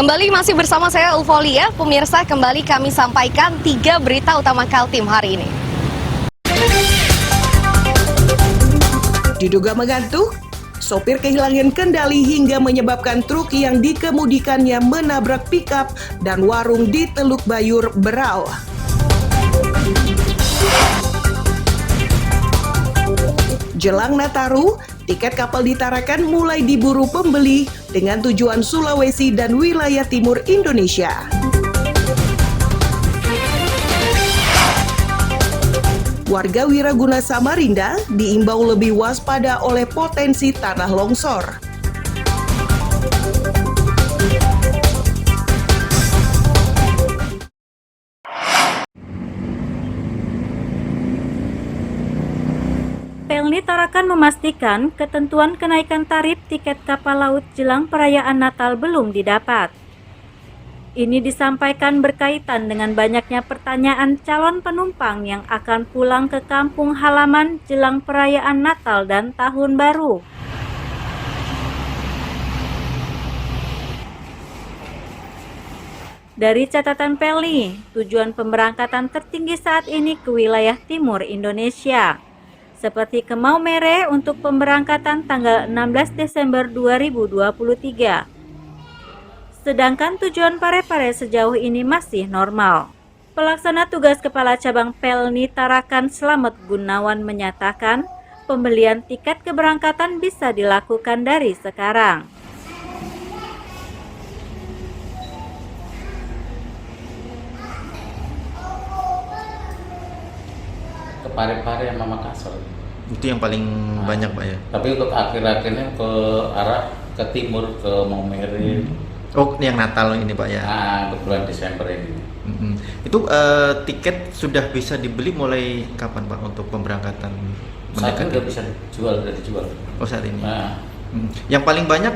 Kembali masih bersama saya Ulfolia, pemirsa kembali kami sampaikan 3 berita utama Kaltim hari ini. Diduga mengantuk, sopir kehilangan kendali hingga menyebabkan truk yang dikemudikannya menabrak pikap dan warung di Teluk Bayur, Berau. Jelang Nataru, tiket kapal di Tarakan mulai diburu pembeli dengan tujuan Sulawesi dan wilayah timur Indonesia. Warga Wiraguna Samarinda diimbau lebih waspada oleh potensi tanah longsor. Pelni Tarakan memastikan ketentuan kenaikan tarif tiket kapal laut jelang perayaan Natal belum didapat. Ini disampaikan berkaitan dengan banyaknya pertanyaan calon penumpang yang akan pulang ke kampung halaman jelang perayaan Natal dan Tahun Baru. Dari catatan Pelni, tujuan pemberangkatan tertinggi saat ini ke wilayah timur Indonesia, seperti ke Maumere untuk pemberangkatan tanggal 16 Desember 2023. Sedangkan tujuan Parepare sejauh ini masih normal. Pelaksana tugas Kepala Cabang Pelni Tarakan Slamet Gunawan menyatakan pembelian tiket keberangkatan bisa dilakukan dari sekarang. Ke Parepare sama Makassar. Itu yang paling banyak Pak ya? Tapi untuk akhir-akhirnya ke arah ke timur, ke Maumere. Oh, yang Natal ini Pak ya? Untuk bulan Desember ini. Itu tiket sudah bisa dibeli mulai kapan Pak untuk pemberangkatan? Saat ini udah bisa dijual. Oh saat ini? Yang paling banyak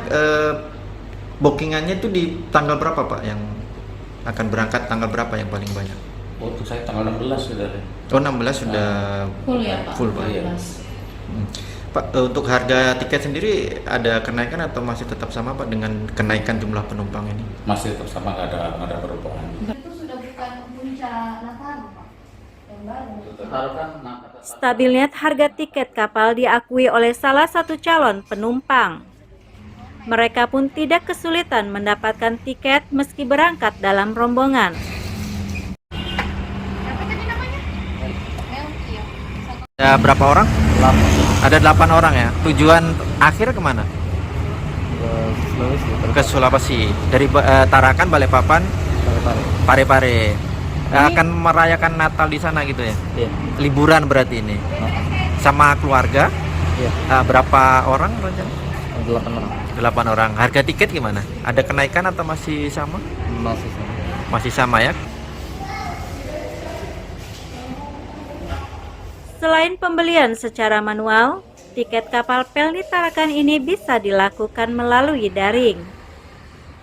bookingannya itu di tanggal berapa Pak? Yang akan berangkat tanggal berapa yang paling banyak? Untuk saya tanggal 16 sudah. Oh 16 sudah Full ya Pak? Full Pak? Iya. Pak, untuk harga tiket sendiri ada kenaikan atau masih tetap sama Pak dengan kenaikan jumlah penumpang ini? Masih tetap sama, nggak ada perubahan. Itu sudah bukan puncak Nataru, Pak. Yang baru. Stabilnya harga tiket kapal diakui oleh salah satu calon penumpang. Mereka pun tidak kesulitan mendapatkan tiket meski berangkat dalam rombongan. Ada berapa orang? 8. Ada 8 orang ya. Tujuan akhir kemana? Ke Sulawesi. Dari Tarakan, Balikpapan, Parepare. Akan merayakan Natal di sana gitu ya? Iya. Liburan berarti ini. Sama keluarga? Iya. Berapa orang rencana? 8 orang. 8 orang. Harga tiket gimana? Ada kenaikan atau masih sama? Masih sama. Masih sama ya? Selain pembelian secara manual, tiket kapal Pelni Tarakan ini bisa dilakukan melalui daring.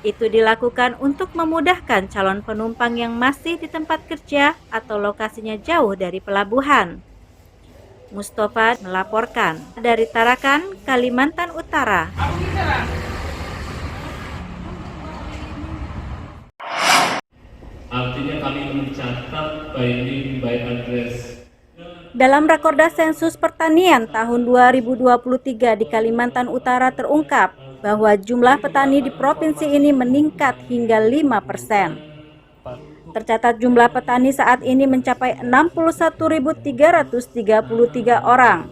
Itu dilakukan untuk memudahkan calon penumpang yang masih di tempat kerja atau lokasinya jauh dari pelabuhan. Mustafa melaporkan dari Tarakan, Kalimantan Utara. Artinya kami mencatat by name by address. Dalam Rakorda Sensus Pertanian tahun 2023 di Kalimantan Utara terungkap bahwa jumlah petani di provinsi ini meningkat hingga 5%. Tercatat jumlah petani saat ini mencapai 61.333 orang.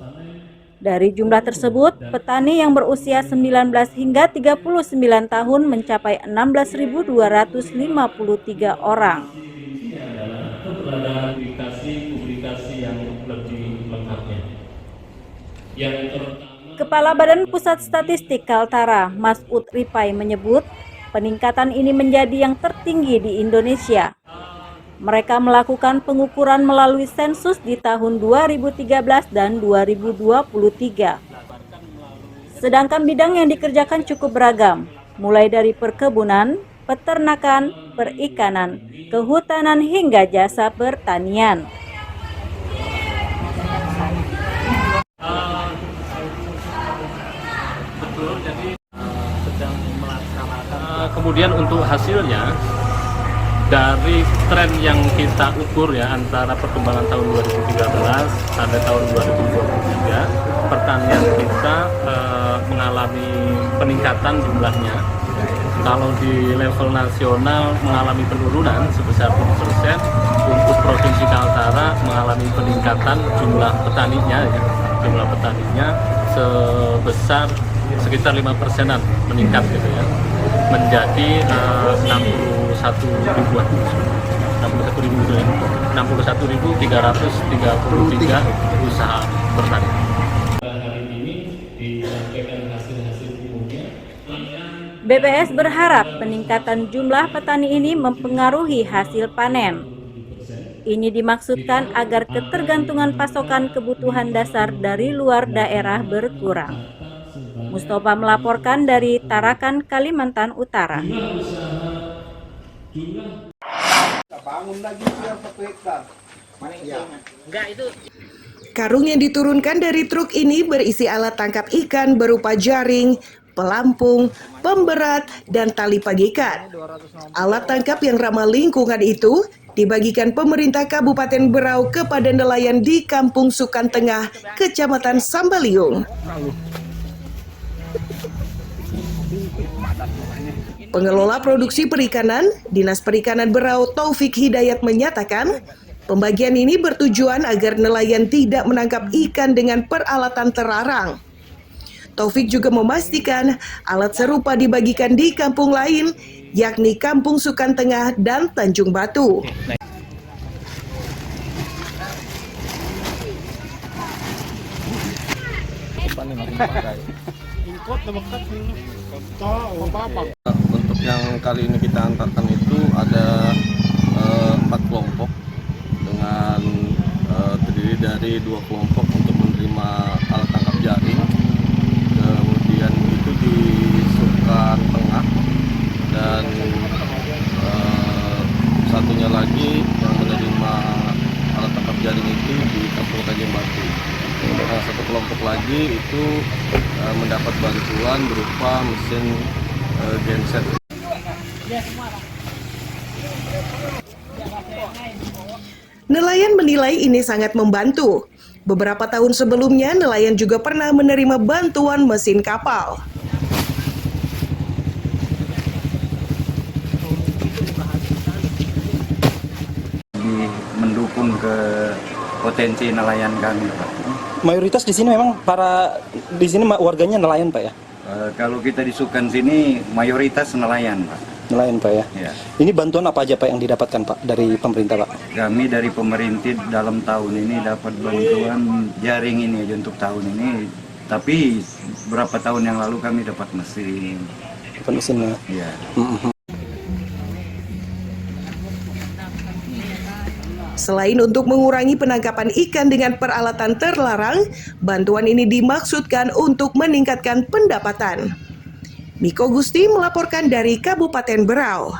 Dari jumlah tersebut, petani yang berusia 19 hingga 39 tahun mencapai 16.253 orang. Keberadaan publikasi yang lebih lengkapnya. Kepala Badan Pusat Statistik Kaltara, Masud Ripai menyebut, peningkatan ini menjadi yang tertinggi di Indonesia. Mereka melakukan pengukuran melalui sensus di tahun 2013 dan 2023. Sedangkan bidang yang dikerjakan cukup beragam, mulai dari perkebunan, peternakan, perikanan, kehutanan hingga jasa pertanian. Betul, jadi sedang melaksanakan kemudian untuk hasilnya, dari tren yang kita ukur ya antara perkembangan tahun 2013 sampai tahun 2023, pertanian kita mengalami peningkatan jumlahnya. Kalau di level nasional mengalami penurunan sebesar 10%, untuk Provinsi Kaltara mengalami peningkatan jumlah petaninya, ya, jumlah petaninya sebesar sekitar 5%-an meningkat gitu ya, menjadi 61.333 usaha bertani. Hari ini disampaikan hasil-hasil umumnya. BPS berharap peningkatan jumlah petani ini mempengaruhi hasil panen. Ini dimaksudkan agar ketergantungan pasokan kebutuhan dasar dari luar daerah berkurang. Mustafa melaporkan dari Tarakan, Kalimantan Utara. Karung yang diturunkan dari truk ini berisi alat tangkap ikan berupa jaring, pelampung, pemberat, dan tali pagikan. Alat tangkap yang ramah lingkungan itu dibagikan pemerintah Kabupaten Berau kepada nelayan di Kampung Sukan Tengah, Kecamatan Sambaliung. Pengelola produksi perikanan, Dinas Perikanan Berau Taufik Hidayat menyatakan, pembagian ini bertujuan agar nelayan tidak menangkap ikan dengan peralatan terlarang. Taufik juga memastikan alat serupa dibagikan di kampung lain, yakni Kampung Sukan Tengah dan Tanjung Batu. Untuk yang kali ini kita antarkan itu ada 4 kelompok dengan terdiri dari 2 kelompok untuk menerima alat tangkap jaring, kemudian itu di Sukan Tengah, dan satunya lagi yang menerima alat tangkap jaring itu di Kampung Tanjung Batu. Kemudian satu kelompok lagi itu mendapat bantuan berupa mesin genset. Nelayan menilai ini sangat membantu. Beberapa tahun sebelumnya, nelayan juga pernah menerima bantuan mesin kapal. Mendukung ke potensi nelayan kami, Pak. Mayoritas di sini memang di sini warganya nelayan, Pak ya? Kalau kita di Sukan sini mayoritas nelayan, Pak. Nelayan, Pak ya? Ya. Ini bantuan apa aja, Pak, yang didapatkan, Pak, dari pemerintah, Pak? Kami dari pemerintah dalam tahun ini dapat bantuan jaring ini aja untuk tahun ini. Tapi berapa tahun yang lalu kami dapat mesin. Dapat mesinnya? Ya. Selain untuk mengurangi penangkapan ikan dengan peralatan terlarang, bantuan ini dimaksudkan untuk meningkatkan pendapatan. Miko Gusti melaporkan dari Kabupaten Berau.